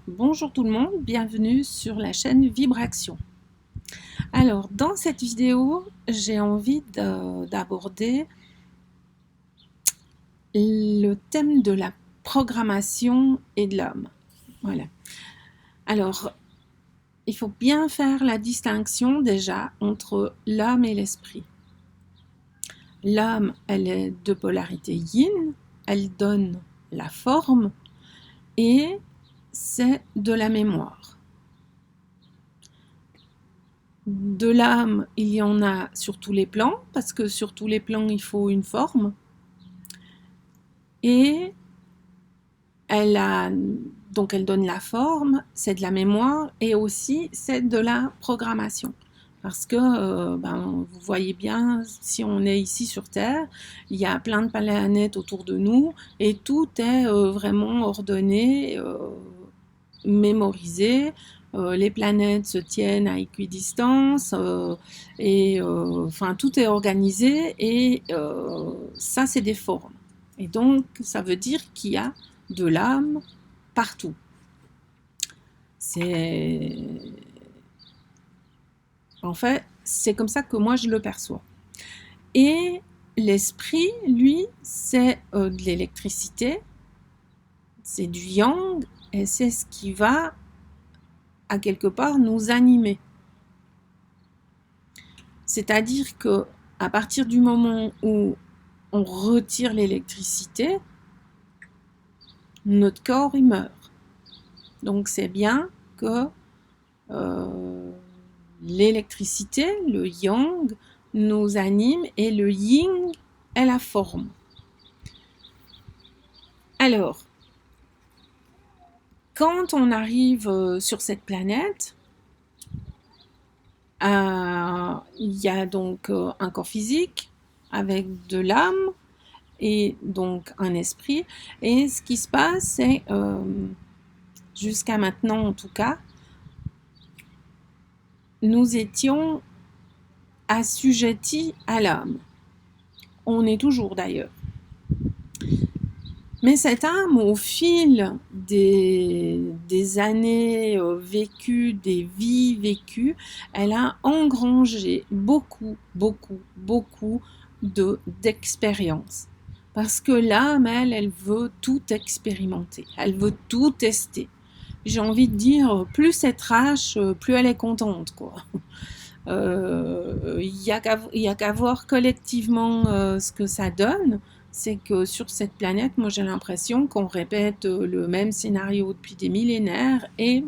Bonjour tout le monde, bienvenue sur la chaîne Vibraction. Alors, dans cette vidéo, j'ai envie d'aborder le thème de la programmation et de l'homme. Voilà. Alors, il faut bien faire la distinction déjà entre l'homme et l'esprit. L'homme, elle est de polarité yin, elle donne la forme et c'est de la mémoire. De l'âme, il y en a sur tous les plans, parce que sur tous les plans, il faut une forme. Et donc elle donne la forme, c'est de la mémoire, et aussi c'est de la programmation. Parce que, vous voyez bien, si on est ici sur Terre, il y a plein de planètes autour de nous, et tout est vraiment ordonné, mémorisé. Les planètes se tiennent à équidistance tout est organisé et ça c'est des formes. Et donc ça veut dire qu'il y a de l'âme partout. En fait, c'est comme ça que moi je le perçois. Et l'esprit, lui, c'est de l'électricité, c'est du yang et c'est ce qui va à quelque part nous animer. C'est-à-dire que à partir du moment où on retire l'électricité, notre corps il meurt. Donc c'est bien que l'électricité, le yang, nous anime et le yin est la forme. Alors, quand on arrive sur cette planète, il y a donc un corps physique avec de l'âme et donc un esprit. Et ce qui se passe, c'est, jusqu'à maintenant en tout cas, nous étions assujettis à l'âme. On est toujours d'ailleurs. Mais cette âme, au fil des années vécues, des vies vécues, elle a engrangé beaucoup d'expériences. Parce que l'âme, elle veut tout expérimenter, elle veut tout tester. J'ai envie de dire, plus c'est trash, plus elle est contente, quoi. Il y a qu'à voir collectivement ce que ça donne. C'est que sur cette planète, moi j'ai l'impression qu'on répète le même scénario depuis des millénaires et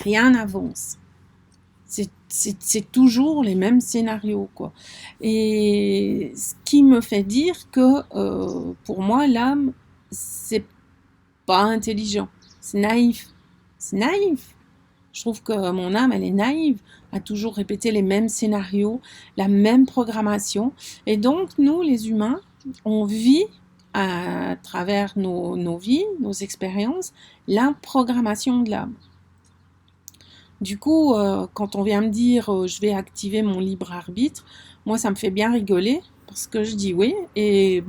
rien n'avance. C'est toujours les mêmes scénarios, quoi. Et ce qui me fait dire que pour moi, l'âme, c'est pas intelligent, c'est naïf. C'est naïf. Je trouve que mon âme, elle est naïve, à toujours répéter les mêmes scénarios, la même programmation. Et donc, nous, les humains, on vit à travers nos vies, nos expériences, la programmation de l'âme. Du coup, quand on vient me dire je vais activer mon libre arbitre, moi, ça me fait bien rigoler parce que je dis oui. Et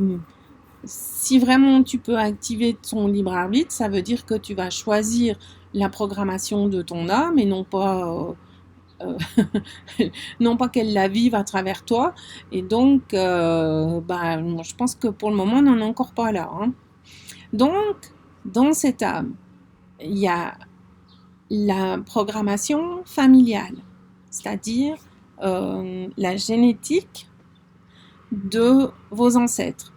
si vraiment tu peux activer ton libre arbitre, ça veut dire que tu vas choisir la programmation de ton âme et non pas non pas qu'elle la vive à travers toi. Et donc, je pense que pour le moment, on n'en est encore pas là. Hein. Donc, dans cette âme, il y a la programmation familiale, c'est-à-dire la génétique de vos ancêtres,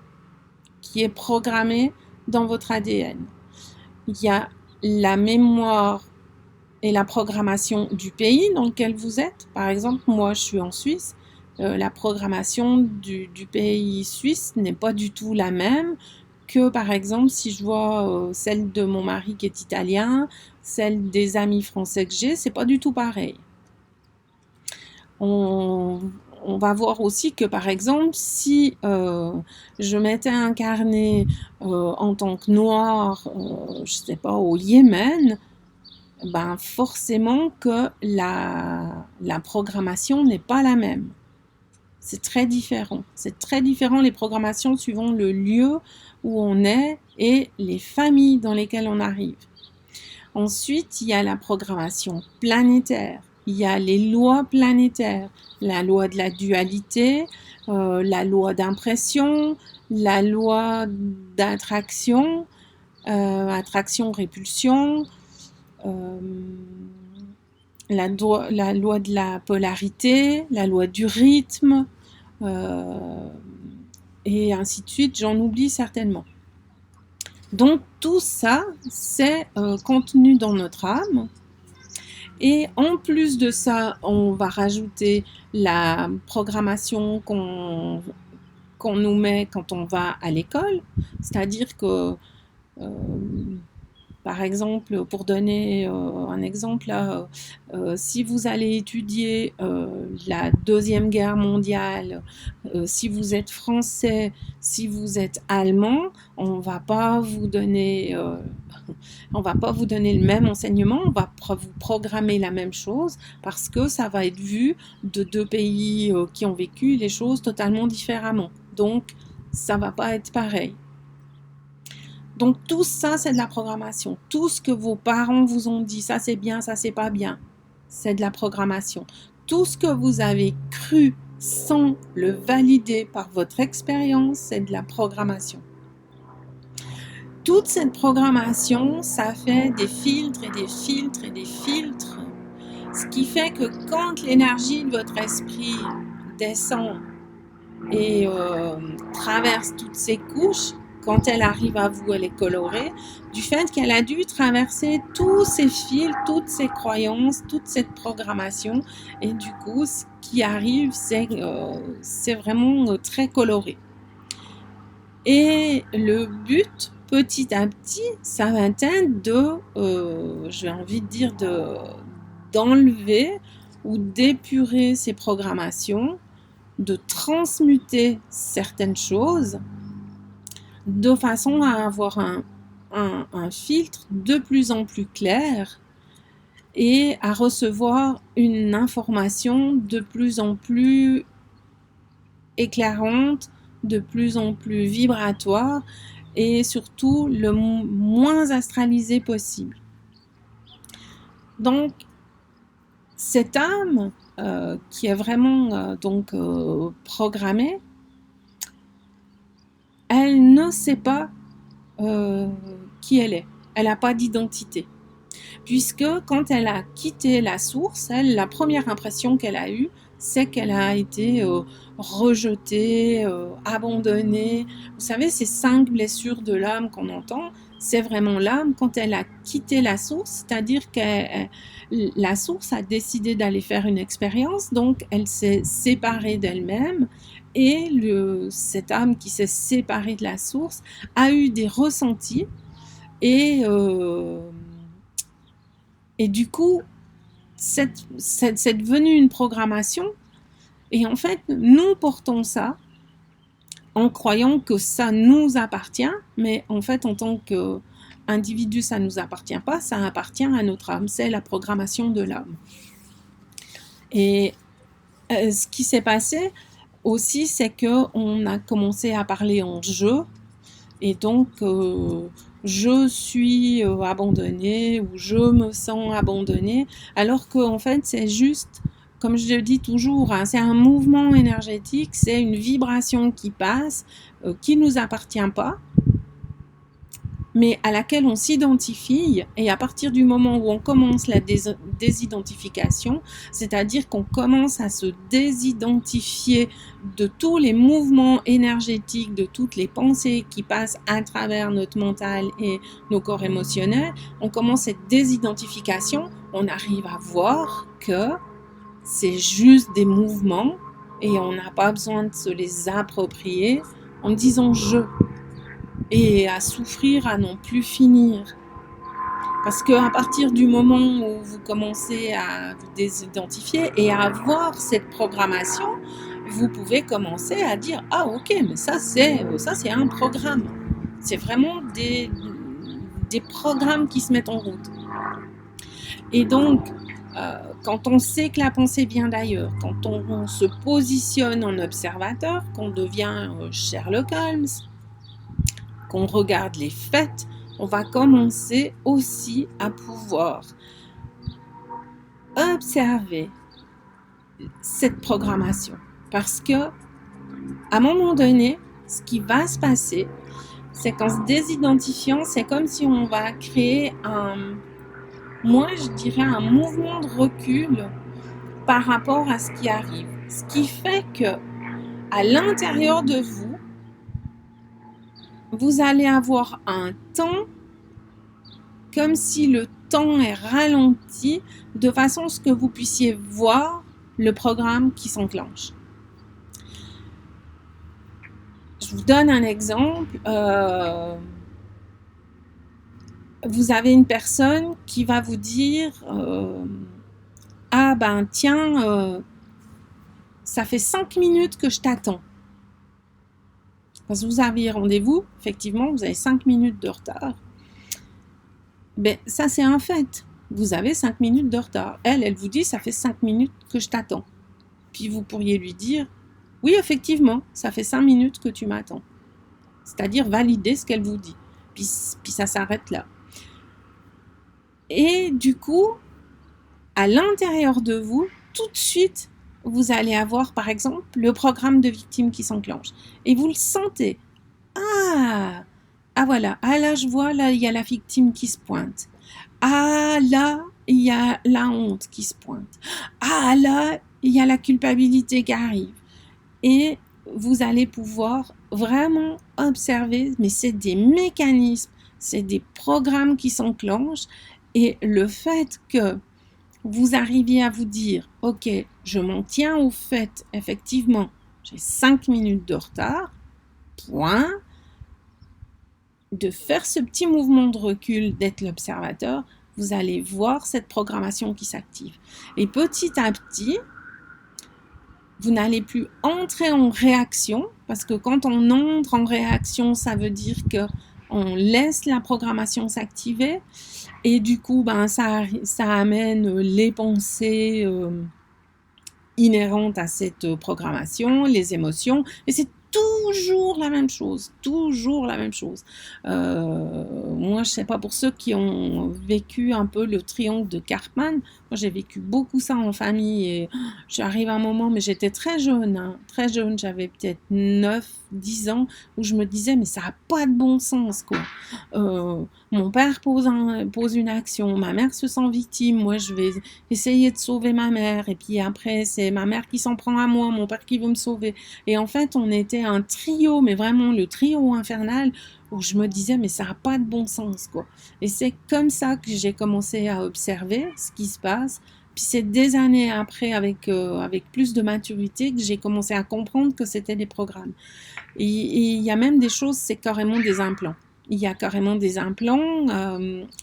qui est programmée dans votre ADN. Il y a la mémoire et la programmation du pays dans lequel vous êtes. Par exemple, moi, je suis en Suisse. La programmation du pays suisse n'est pas du tout la même que, par exemple, si je vois celle de mon mari qui est italien, celle des amis français que j'ai, c'est pas du tout pareil. On va voir aussi que, par exemple, si je m'étais incarnée en tant que noire, je sais pas, au Yémen, ben forcément que la programmation n'est pas la même. C'est très différent. C'est très différent les programmations suivant le lieu où on est et les familles dans lesquelles on arrive. Ensuite, il y a la programmation planétaire. Il y a les lois planétaires, la loi de la dualité, la loi d'impression, la loi d'attraction, attraction-répulsion, la loi de la polarité, la loi du rythme, et ainsi de suite, j'en oublie certainement. Donc tout ça, c'est contenu dans notre âme. Et en plus de ça, on va rajouter la programmation qu'on nous met quand on va à l'école. C'est-à-dire que, par exemple, pour donner un exemple, là, si vous allez étudier la Deuxième Guerre mondiale, si vous êtes français, si vous êtes allemand, on va pas vous donner le même enseignement, on va vous programmer la même chose parce que ça va être vu de deux pays qui ont vécu les choses totalement différemment. Donc, ça va pas être pareil. Donc tout ça, c'est de la programmation. Tout ce que vos parents vous ont dit, ça c'est bien, ça c'est pas bien, c'est de la programmation. Tout ce que vous avez cru sans le valider par votre expérience, c'est de la programmation. Toute cette programmation, ça fait des filtres et des filtres et des filtres. Ce qui fait que quand l'énergie de votre esprit descend et traverse toutes ces couches, quand elle arrive à vous, elle est colorée, du fait qu'elle a dû traverser tous ces fils, toutes ces croyances, toute cette programmation, et du coup, ce qui arrive, c'est vraiment très coloré. Et le but, petit à petit, ça va être j'ai envie de dire, d'enlever ou d'épurer ces programmations, de transmuter certaines choses, de façon à avoir un filtre de plus en plus clair et à recevoir une information de plus en plus éclairante, de plus en plus vibratoire et surtout le moins astralisé possible. Donc, cette âme qui est vraiment programmée, elle ne sait pas qui elle est. Elle n'a pas d'identité. Puisque quand elle a quitté la source, la première impression qu'elle a eue, c'est qu'elle a été rejetée, abandonnée. Vous savez, ces 5 blessures de l'âme qu'on entend, c'est vraiment l'âme quand elle a quitté la source, c'est-à-dire que la source a décidé d'aller faire une expérience, donc elle s'est séparée d'elle-même. Et cette âme qui s'est séparée de la source a eu des ressentis et du coup, c'est devenu une programmation. Et en fait, nous portons ça en croyant que ça nous appartient, mais en fait, en tant qu'individu, ça ne nous appartient pas, ça appartient à notre âme. C'est la programmation de l'âme. Et ce qui s'est passé aussi, c'est qu'on a commencé à parler en jeu. Et donc, je suis abandonnée ou je me sens abandonnée, alors qu'en fait, c'est juste, comme je le dis toujours, hein, c'est un mouvement énergétique, c'est une vibration qui passe, qui ne nous appartient pas, mais à laquelle on s'identifie, et à partir du moment où on commence la désidentification, c'est-à-dire qu'on commence à se désidentifier de tous les mouvements énergétiques, de toutes les pensées qui passent à travers notre mental et nos corps émotionnels, on commence cette désidentification, on arrive à voir que c'est juste des mouvements et on n'a pas besoin de se les approprier en disant « je ». Et à souffrir, à n'en plus finir. Parce qu'à partir du moment où vous commencez à vous désidentifier et à avoir cette programmation, vous pouvez commencer à dire « Ah ok, mais ça c'est un programme ». C'est vraiment des programmes qui se mettent en route. Et donc, quand on sait que la pensée vient d'ailleurs, quand on se positionne en observateur, qu'on devient Sherlock Holmes, qu'on regarde les faits, on va commencer aussi à pouvoir observer cette programmation. Parce que, à un moment donné, ce qui va se passer, c'est qu'en se désidentifiant, c'est comme si on va créer moi je dirais un mouvement de recul par rapport à ce qui arrive. Ce qui fait que, à l'intérieur de vous, vous allez avoir un temps comme si le temps est ralenti de façon à ce que vous puissiez voir le programme qui s'enclenche. Je vous donne un exemple. Vous avez une personne qui va vous dire ah ben tiens, ça fait 5 minutes que je t'attends. Parce que vous avez rendez-vous, effectivement, vous avez 5 minutes de retard. Ben, ça, c'est un fait. Vous avez 5 minutes de retard. Elle vous dit, ça fait 5 minutes que je t'attends. Puis vous pourriez lui dire, oui, effectivement, ça fait 5 minutes que tu m'attends. C'est-à-dire valider ce qu'elle vous dit. Puis ça s'arrête là. Et du coup, à l'intérieur de vous, tout de suite, vous allez avoir, par exemple, le programme de victime qui s'enclenche. Et vous le sentez. Ah voilà, ah là je vois, là il y a la victime qui se pointe. Ah là, il y a la honte qui se pointe. Ah là, il y a la culpabilité qui arrive. Et vous allez pouvoir vraiment observer, mais c'est des mécanismes, c'est des programmes qui s'enclenchent. Et le fait que vous arriviez à vous dire, ok, je m'en tiens au fait, effectivement, j'ai 5 minutes de retard, point, de faire ce petit mouvement de recul, d'être l'observateur, vous allez voir cette programmation qui s'active. Et petit à petit, vous n'allez plus entrer en réaction, parce que quand on entre en réaction, ça veut dire qu'on laisse la programmation s'activer, et du coup, ben, ça amène les pensées inhérentes à cette programmation, les émotions, et c'est toujours la même chose, toujours la même chose. Moi, je sais pas, pour ceux qui ont vécu un peu le triangle de Karpman, moi j'ai vécu beaucoup ça en famille et j'arrive à un moment, mais j'étais très jeune, très jeune, j'avais peut-être 9-10 ans, où je me disais, mais ça n'a pas de bon sens, quoi. Mon père pose une action, ma mère se sent victime, moi je vais essayer de sauver ma mère, et puis après c'est ma mère qui s'en prend à moi, mon père qui veut me sauver. Et en fait, on était un trio, mais vraiment le trio infernal, où je me disais, mais ça n'a pas de bon sens, quoi. Et c'est comme ça que j'ai commencé à observer ce qui se passe. Puis c'est des années après, avec plus de maturité, que j'ai commencé à comprendre que c'était des programmes. Et il y a même des choses, c'est carrément des implants. Il y a carrément des implants,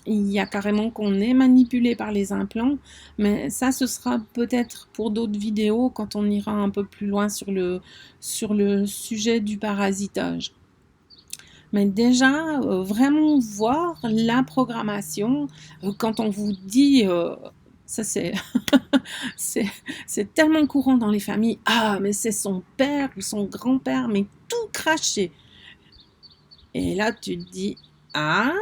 il y a carrément qu'on est manipulé par les implants, mais ça, ce sera peut-être pour d'autres vidéos quand on ira un peu plus loin sur le sujet du parasitage. Mais déjà, vraiment voir la programmation, quand on vous dit, ça c'est, c'est tellement courant dans les familles, ah mais c'est son père ou son grand-père, mais tout craché. Et là, tu te dis, ah,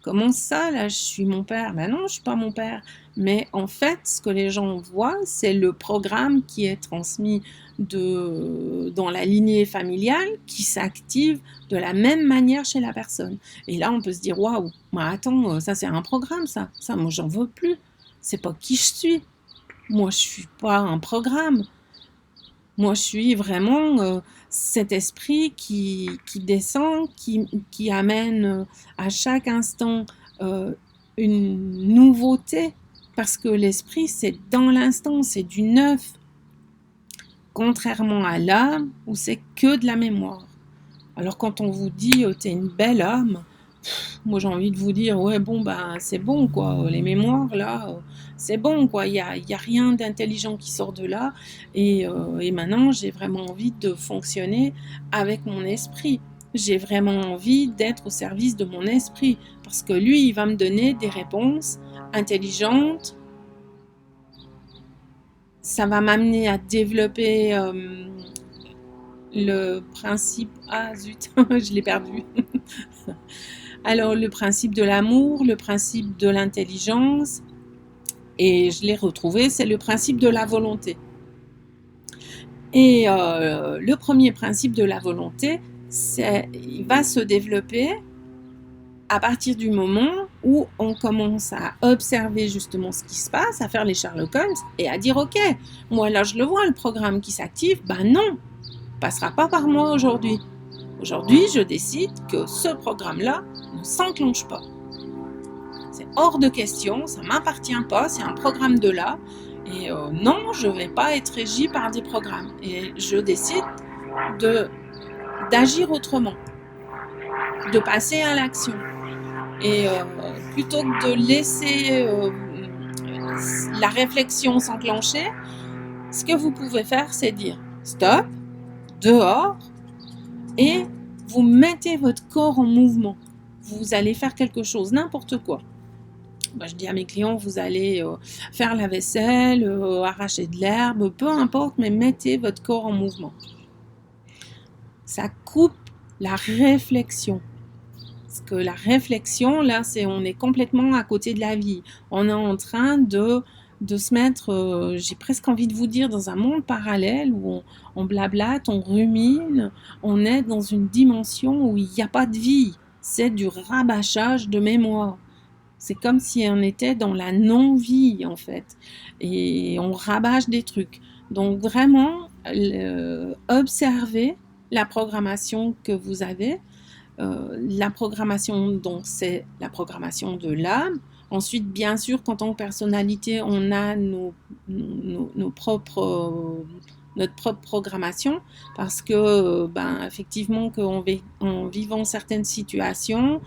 comment ça, là, je suis mon père? Ben non, je suis pas mon père. Mais en fait, ce que les gens voient, c'est le programme qui est transmis dans la lignée familiale, qui s'active de la même manière chez la personne. Et là, on peut se dire, waouh, mais attends, ça c'est un programme, ça. Ça, moi, j'en veux plus. C'est pas qui je suis. Moi, je suis pas un programme. Moi, je suis vraiment cet esprit qui descend, qui amène à chaque instant une nouveauté, parce que l'esprit, c'est dans l'instant, c'est du neuf, contrairement à l'âme, où c'est que de la mémoire. Alors quand on vous dit t'es une belle âme, moi j'ai envie de vous dire ouais bon bah c'est bon quoi, les mémoires là c'est bon quoi, il y a rien d'intelligent qui sort de là, et maintenant j'ai vraiment envie de fonctionner avec mon esprit, j'ai vraiment envie d'être au service de mon esprit, parce que lui il va me donner des réponses intelligentes, ça va m'amener à développer le principe, ah zut je l'ai perdu Alors le principe de l'amour, le principe de l'intelligence, et je l'ai retrouvé, c'est le principe de la volonté. Et le premier principe de la volonté, il va se développer à partir du moment où on commence à observer justement ce qui se passe, à faire les Sherlock Holmes et à dire ok, moi là je le vois le programme qui s'active, ben non, passera pas par moi aujourd'hui. Aujourd'hui je décide que ce programme-là ne s'enclenche pas. C'est hors de question, ça m'appartient pas, c'est un programme de là. Et non, je ne vais pas être régie par des programmes. Et je décide d'agir autrement, de passer à l'action. Et plutôt que de laisser la réflexion s'enclencher, ce que vous pouvez faire, c'est dire stop, dehors, et vous mettez votre corps en mouvement. Vous allez faire quelque chose, n'importe quoi. Moi, je dis à mes clients, vous allez faire la vaisselle, arracher de l'herbe, peu importe, mais mettez votre corps en mouvement. Ça coupe la réflexion. Parce que la réflexion, là, on est complètement à côté de la vie. On est en train de se mettre, j'ai presque envie de vous dire, dans un monde parallèle où on blablate, on rumine, on est dans une dimension où il n'y a pas de vie. C'est du rabâchage de mémoire. C'est comme si on était dans la non-vie, en fait. Et on rabâche des trucs. Donc, vraiment, observez la programmation que vous avez. La programmation, donc, c'est la programmation de l'âme. Ensuite, bien sûr, qu'en tant que personnalité, on a notre propre programmation, parce que, effectivement, en vivant certaines situations,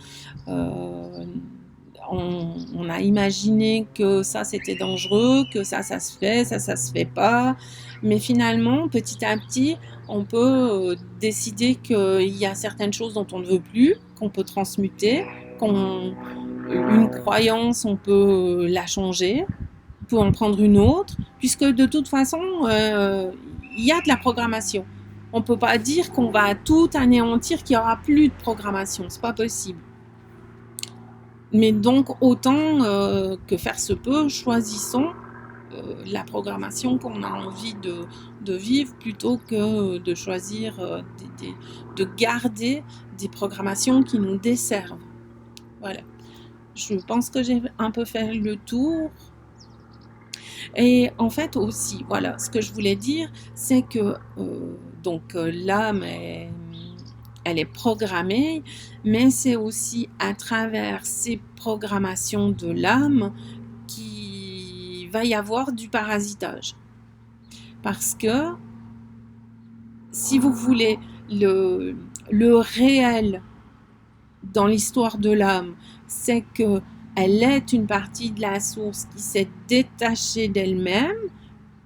on a imaginé que ça c'était dangereux, que ça se fait, ça se fait pas, mais finalement petit à petit on peut décider qu'il y a certaines choses dont on ne veut plus, qu'on peut transmuter, une croyance on peut la changer, on peut en prendre une autre, puisque de toute façon il y a de la programmation. On peut pas dire qu'on va tout anéantir, qu'il y aura plus de programmation, c'est pas possible. Mais donc, autant que faire se peut, choisissons la programmation qu'on a envie de vivre plutôt que de choisir, de garder des programmations qui nous desservent. Voilà. Je pense que j'ai un peu fait le tour. Et en fait aussi, voilà, ce que je voulais dire, c'est que l'âme elle est programmée, mais c'est aussi à travers ces programmations de l'âme qu'il va y avoir du parasitage. Parce que, si vous voulez, le réel dans l'histoire de l'âme, c'est qu'elle est une partie de la source qui s'est détachée d'elle-même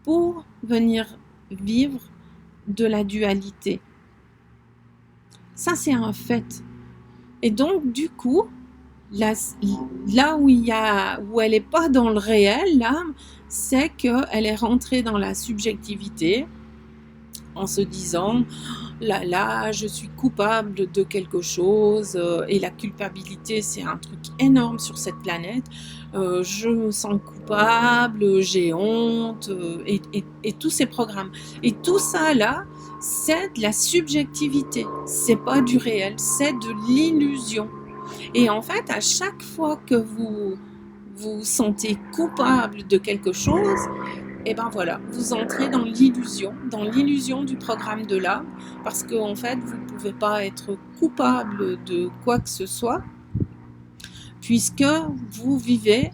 pour venir vivre de la dualité. Ça, c'est un fait. Et donc, du coup, là où elle n'est pas dans le réel, l'âme, c'est qu'elle est rentrée dans la subjectivité en se disant là, je suis coupable de quelque chose, et la culpabilité, c'est un truc énorme sur cette planète. Je me sens coupable, j'ai honte, et tous ces programmes. Et tout ça, là, c'est de la subjectivité. C'est pas du réel, c'est de l'illusion. Et en fait, à chaque fois que vous vous sentez coupable de quelque chose, et ben voilà, vous entrez dans l'illusion du programme de l'âme, parce qu'en fait, vous ne pouvez pas être coupable de quoi que ce soit, puisque vous vivez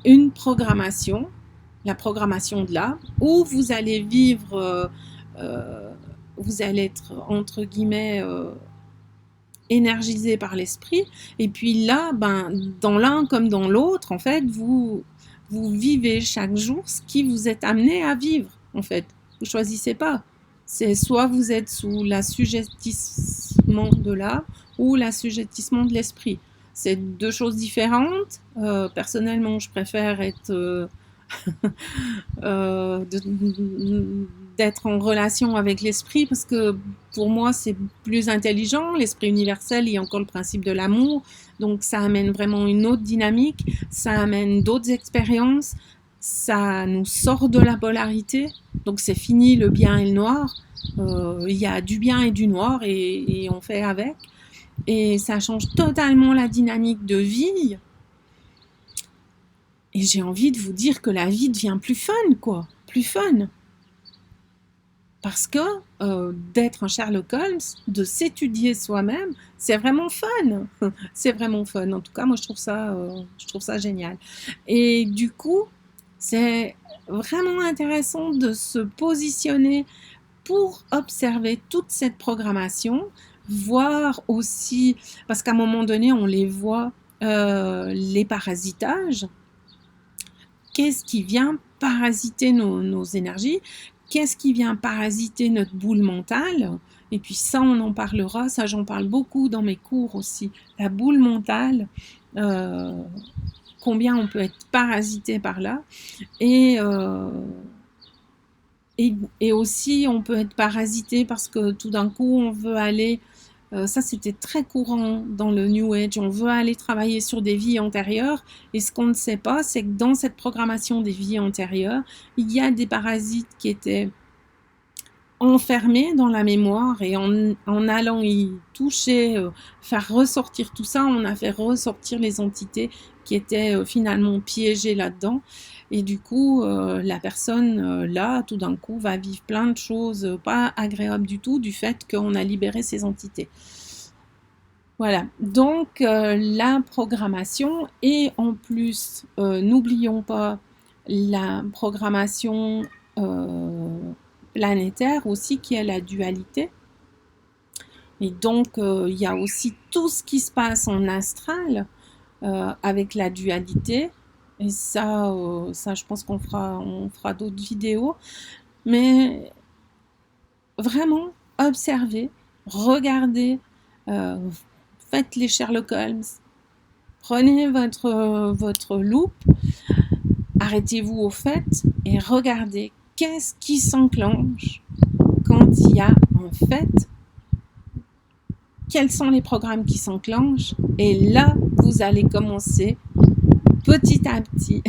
une programmation, la programmation de l'âme, où vous allez vivre, vous allez être, entre guillemets, énergisé par l'esprit, et puis là, dans l'un comme dans l'autre, en fait, vous vivez chaque jour ce qui vous est amené à vivre, en fait. Vous choisissez pas. C'est soit vous êtes sous l'assujettissement de l'âme ou l'assujettissement de l'esprit. C'est deux choses différentes. Personnellement, je préfère être d'être en relation avec l'esprit, parce que pour moi c'est plus intelligent. L'esprit universel, il y a encore le principe de l'amour, donc ça amène vraiment une autre dynamique, ça amène d'autres expériences, ça nous sort de la polarité, donc c'est fini le bien et le noir. Il y a du bien et du noir, et on fait avec, et ça change totalement la dynamique de vie. Et j'ai envie de vous dire que la vie devient plus fun, quoi. Plus fun. Parce que d'être un Sherlock Holmes, de s'étudier soi-même, c'est vraiment fun. C'est vraiment fun. En tout cas, moi, je trouve ça génial. Et du coup, c'est vraiment intéressant de se positionner pour observer toute cette programmation, voir aussi, parce qu'à un moment donné, on les voit, les parasitages. Qu'est-ce qui vient parasiter nos énergies? Qu'est-ce qui vient parasiter notre boule mentale? Et puis ça, on en parlera, ça j'en parle beaucoup dans mes cours aussi. La boule mentale, combien on peut être parasité par là. Et aussi, on peut être parasité parce que tout d'un coup, on veut aller... ça, c'était très courant dans le New Age. On veut aller travailler sur des vies antérieures. Et ce qu'on ne sait pas, c'est que dans cette programmation des vies antérieures, il y a des parasites qui étaient enfermés dans la mémoire. Et en allant y toucher, faire ressortir tout ça, on a fait ressortir les entités qui étaient finalement piégées là-dedans. Et du coup, la personne, là, tout d'un coup, va vivre plein de choses pas agréables du tout, du fait qu'on a libéré ces entités. Voilà, donc la programmation, et en plus, n'oublions pas la programmation planétaire aussi, qui est la dualité. Et donc, il y a aussi tout ce qui se passe en astral avec la dualité. Et ça, je pense qu'on fera d'autres vidéos. Mais vraiment, observez, regardez, faites les Sherlock Holmes, prenez votre loupe, arrêtez-vous au fait et regardez qu'est-ce qui s'enclenche quand il y a en fait, quels sont les programmes qui s'enclenchent, et là, vous allez commencer petit à petit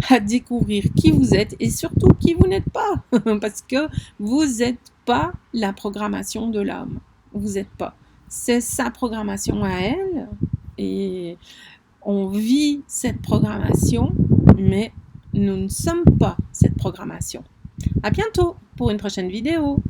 à découvrir qui vous êtes et surtout qui vous n'êtes pas, parce que vous n'êtes pas la programmation de l'homme, vous n'êtes pas, c'est sa programmation à elle, et on vit cette programmation, mais nous ne sommes pas cette programmation. À bientôt pour une prochaine vidéo.